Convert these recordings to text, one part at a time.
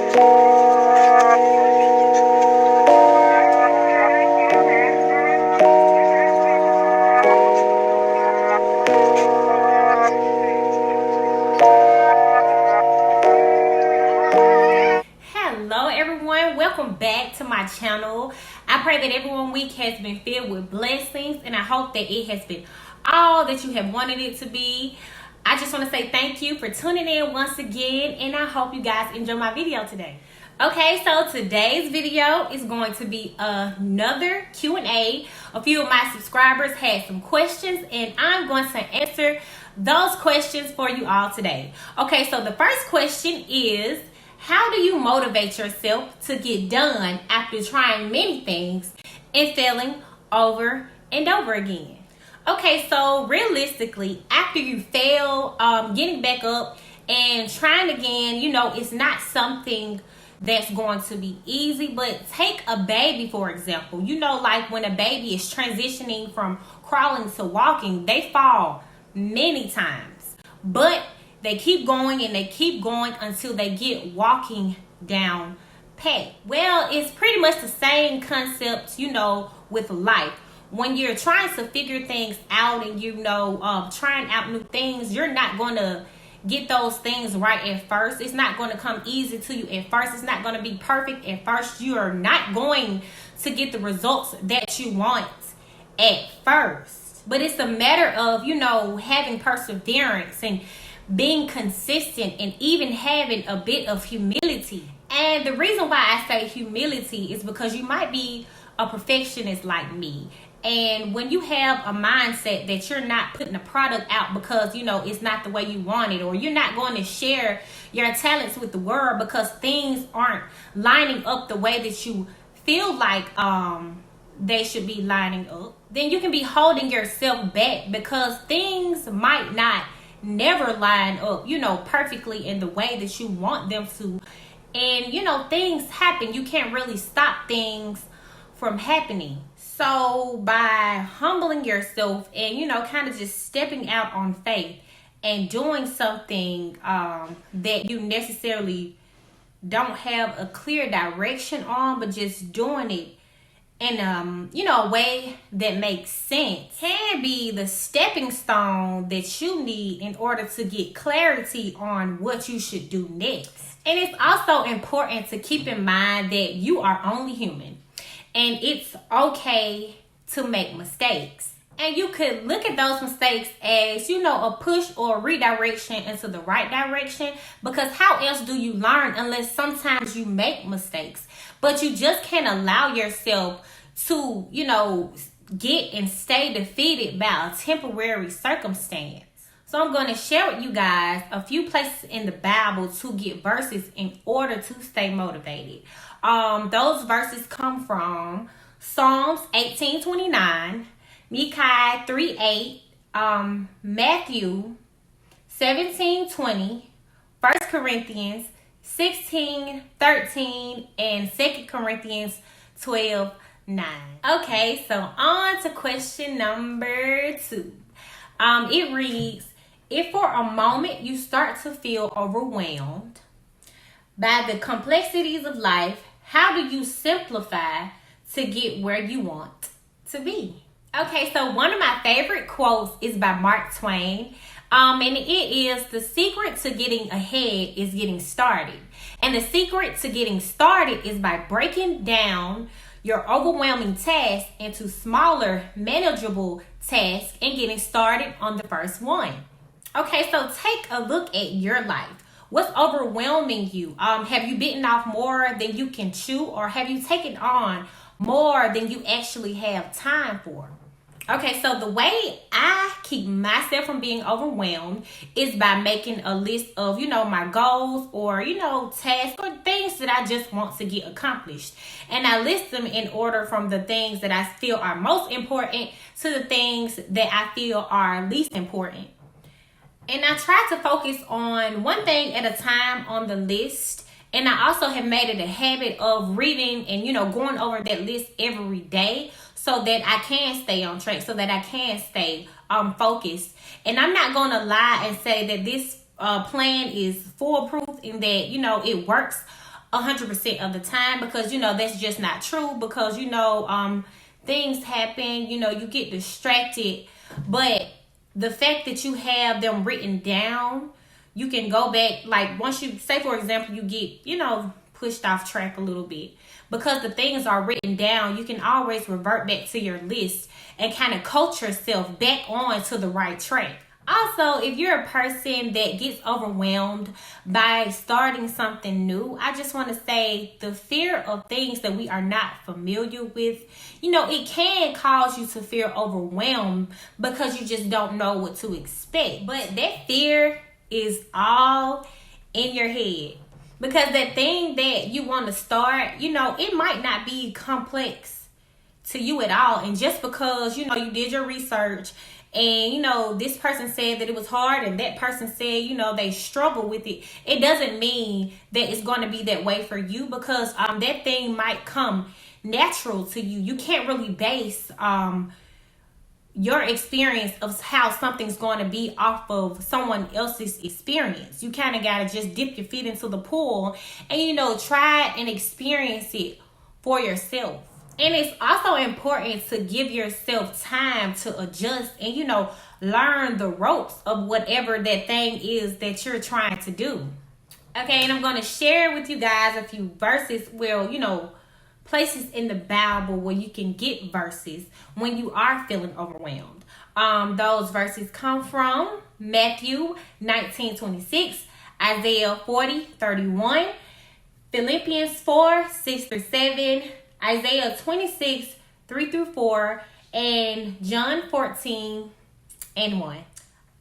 Hello everyone, welcome back to my channel. I pray that everyone's week has been filled with blessings, and I hope that it has been all that you have wanted it to be. I just want to say thank you for tuning in once again, and I hope you guys enjoy my video today. Okay, so today's video is going to be another Q&A. A few of my subscribers had some questions, and I'm going to answer those questions for you all today. Okay, so the first question is, how do you motivate yourself to get done after trying many things and failing over and over again? Okay, so realistically, after you fail, getting back up and trying again, it's not something that's going to be easy. But take a baby, for example. Like when a baby is transitioning from crawling to walking, they fall many times. But they keep going and they keep going until they get walking down pat. Well, it's pretty much the same concept, with life. When you're trying to figure things out and, trying out new things, you're not going to get those things right at first. It's not going to come easy to you at first. It's not going to be perfect at first. You are not going to get the results that you want at first. But it's a matter of, having perseverance and being consistent and even having a bit of humility. And the reason why I say humility is because you might be a perfectionist like me. And when you have a mindset that you're not putting a product out because, it's not the way you want it, or you're not going to share your talents with the world because things aren't lining up the way that you feel like they should be lining up, then you can be holding yourself back because things might not never line up, perfectly in the way that you want them to. And, things happen. You can't really stop things from happening. So by humbling yourself and, kind of just stepping out on faith and doing something that you necessarily don't have a clear direction on, but just doing it in a way that makes sense, can be the stepping stone that you need in order to get clarity on what you should do next. And it's also important to keep in mind that you are only human, and it's okay to make mistakes. And you could look at those mistakes as, a push or a redirection into the right direction, because how else do you learn unless sometimes you make mistakes? But you just can't allow yourself to, get and stay defeated by a temporary circumstance. So I'm going to share with you guys a few places in the Bible to get verses in order to stay motivated. Those verses come from Psalms 18:29, Micah 3:8, Matthew 17:20, 1 Corinthians 16:13, and 2 Corinthians 12:9. Okay, so on to question number 2. It reads, if for a moment you start to feel overwhelmed by the complexities of life, how do you simplify to get where you want to be? Okay, so one of my favorite quotes is by Mark Twain. And it is, the secret to getting ahead is getting started. And the secret to getting started is by breaking down your overwhelming task into smaller, manageable tasks and getting started on the first one. Okay, so take a look at your life. What's overwhelming you? Have you bitten off more than you can chew, or have you taken on more than you actually have time for? Okay, so the way I keep myself from being overwhelmed is by making a list of, my goals or, tasks or things that I just want to get accomplished. And I list them in order from the things that I feel are most important to the things that I feel are least important. And I try to focus on one thing at a time on the list. And I also have made it a habit of reading and, going over that list every day so that I can stay on track, so that I can stay focused. And I'm not going to lie and say that this plan is foolproof and that, it works 100% of the time, because that's just not true, because things happen, you get distracted. But the fact that you have them written down, you can go back, like once you say, for example, you get pushed off track a little bit, because the things are written down, you can always revert back to your list and kind of coach yourself back on to the right track. Also, if you're a person that gets overwhelmed by starting something new, I just want to say the fear of things that we are not familiar with, it can cause you to feel overwhelmed because you just don't know what to expect. But that fear is all in your head, because that thing that you want to start, it might not be complex to you at all. And just because, you did your research and, this person said that it was hard and that person said, they struggle with it, it doesn't mean that it's going to be that way for you, because that thing might come natural to you. You can't really base your experience of how something's going to be off of someone else's experience. You kind of got to just dip your feet into the pool and, try and experience it for yourself. And it's also important to give yourself time to adjust and, learn the ropes of whatever that thing is that you're trying to do. Okay, and I'm going to share with you guys a few verses, places in the Bible where you can get verses when you are feeling overwhelmed. Those verses come from Matthew 19:26, Isaiah 40:31, Philippians 4:6-7, Isaiah 26:3-4, and John 14:1.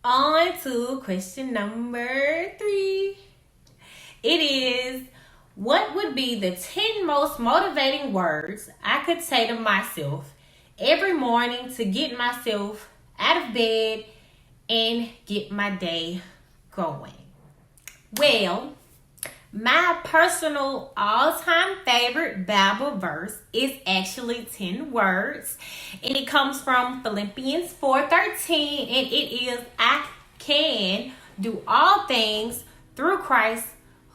On to question number 3. It is, what would be the 10 most motivating words I could say to myself every morning to get myself out of bed and get my day going? Well, my personal all-time favorite Bible verse is actually 10 words, and it comes from Philippians 4:13, and it is, I can do all things through Christ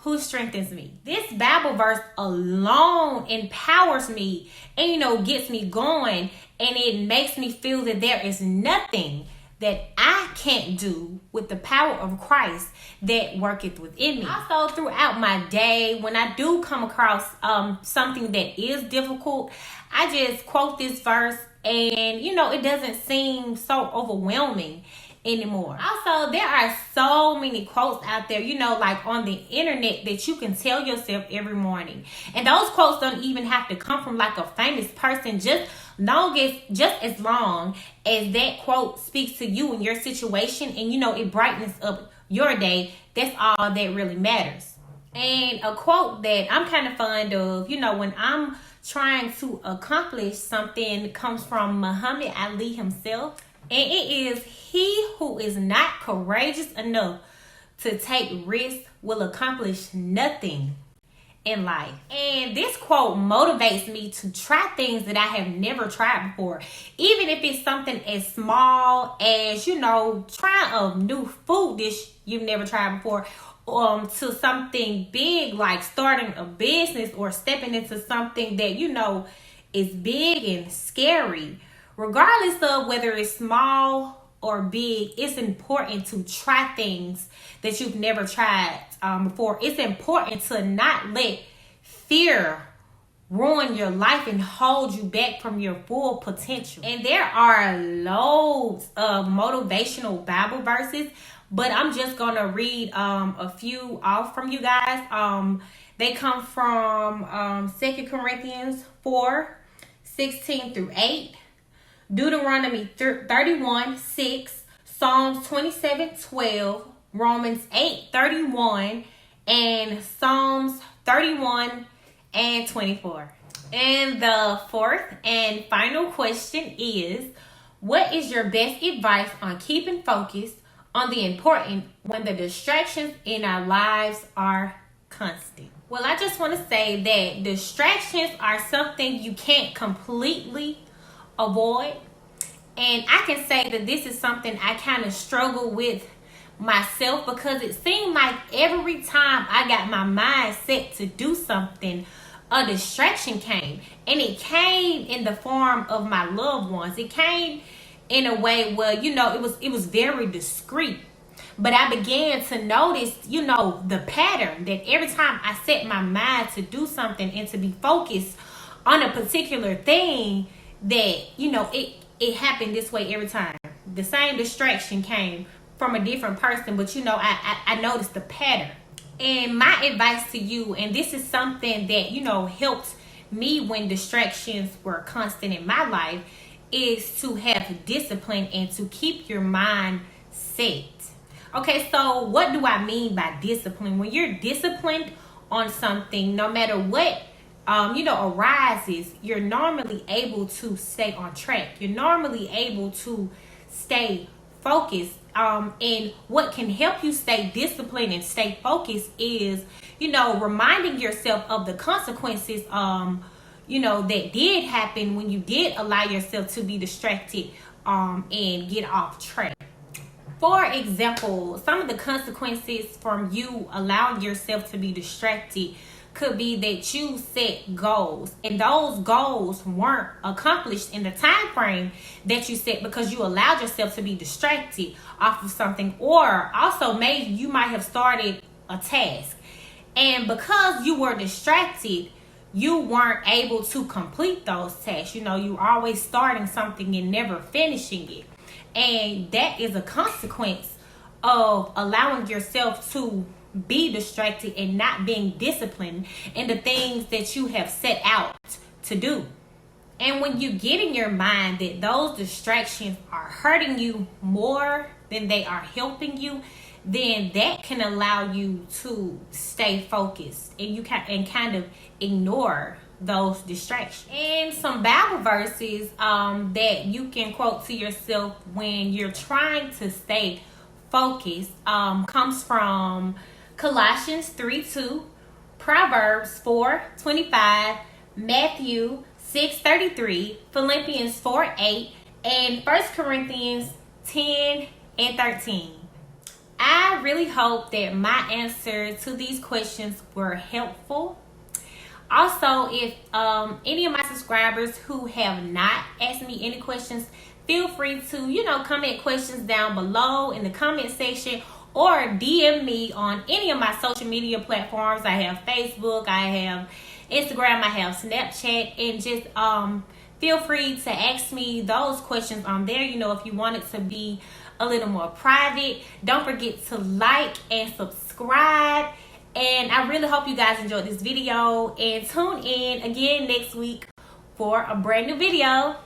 who strengthens me. This Bible verse alone empowers me and, gets me going, and it makes me feel that there is nothing that I can't do with the power of Christ that worketh within me. Also, throughout my day, when I do come across something that is difficult, I just quote this verse, and it doesn't seem so overwhelming anymore. Also, there are so many quotes out there, like on the internet, that you can tell yourself every morning. And those quotes don't even have to come from like a famous person, just as long as that quote speaks to you and your situation, and it brightens up your day. That's all that really matters. And a quote that I'm kind of fond of, when I'm trying to accomplish something, comes from Muhammad Ali himself. And it is, he who is not courageous enough to take risks will accomplish nothing in life. And this quote motivates me to try things that I have never tried before. Even if it's something as small as, trying a new food dish you've never tried before, to something big like starting a business or stepping into something that, is big and scary. Regardless of whether it's small or big, it's important to try things that you've never tried before. It's important to not let fear ruin your life and hold you back from your full potential. And there are loads of motivational Bible verses, but I'm just going to read a few off from you guys. They come from 2 Corinthians 4:16-8. Deuteronomy 31:6, Psalms 27:12, Romans 8:31, and Psalms 31:24. And the fourth and final question is, what is your best advice on keeping focused on the important when the distractions in our lives are constant? Well, I just want to say that distractions are something you can't completely avoid, and I can say that this is something I kind of struggle with myself, because it seemed like every time I got my mind set to do something, a distraction came. And it came in the form of my loved ones. It came in a way where, it was very discreet. But I began to notice, the pattern that every time I set my mind to do something and to be focused on a particular thing, that, it happened this way every time. The same distraction came from a different person, but, I noticed the pattern. And my advice to you, and this is something that, helped me when distractions were constant in my life, is to have discipline and to keep your mind set. Okay, so what do I mean by discipline? When you're disciplined on something, no matter what, arises, you're normally able to stay on track. You're normally able to stay focused. And what can help you stay disciplined and stay focused is, reminding yourself of the consequences, that did happen when you did allow yourself to be distracted, and get off track. For example, some of the consequences from you allowing yourself to be distracted could be that you set goals, and those goals weren't accomplished in the time frame that you set because you allowed yourself to be distracted off of something. Or also, maybe you might have started a task, and because you were distracted, you weren't able to complete those tasks. You're always starting something and never finishing it. And that is a consequence of allowing yourself to be distracted and not being disciplined in the things that you have set out to do. And when you get in your mind that those distractions are hurting you more than they are helping you, then that can allow you to stay focused, and you can kind of ignore those distractions. And some Bible verses that you can quote to yourself when you're trying to stay focused comes from Colossians 3:2, Proverbs 4:25, Matthew 6:33, Philippians 4:8, and 1 Corinthians 10:13. I really hope that my answers to these questions were helpful. Also, if any of my subscribers who have not asked me any questions, feel free to, comment questions down below in the comment section, or DM me on any of my social media platforms. I have Facebook, I have Instagram, I have Snapchat, and just feel free to ask me those questions on there. If you want it to be a little more private, don't forget to like and subscribe. And I really hope you guys enjoyed this video, and tune in again next week for a brand new video.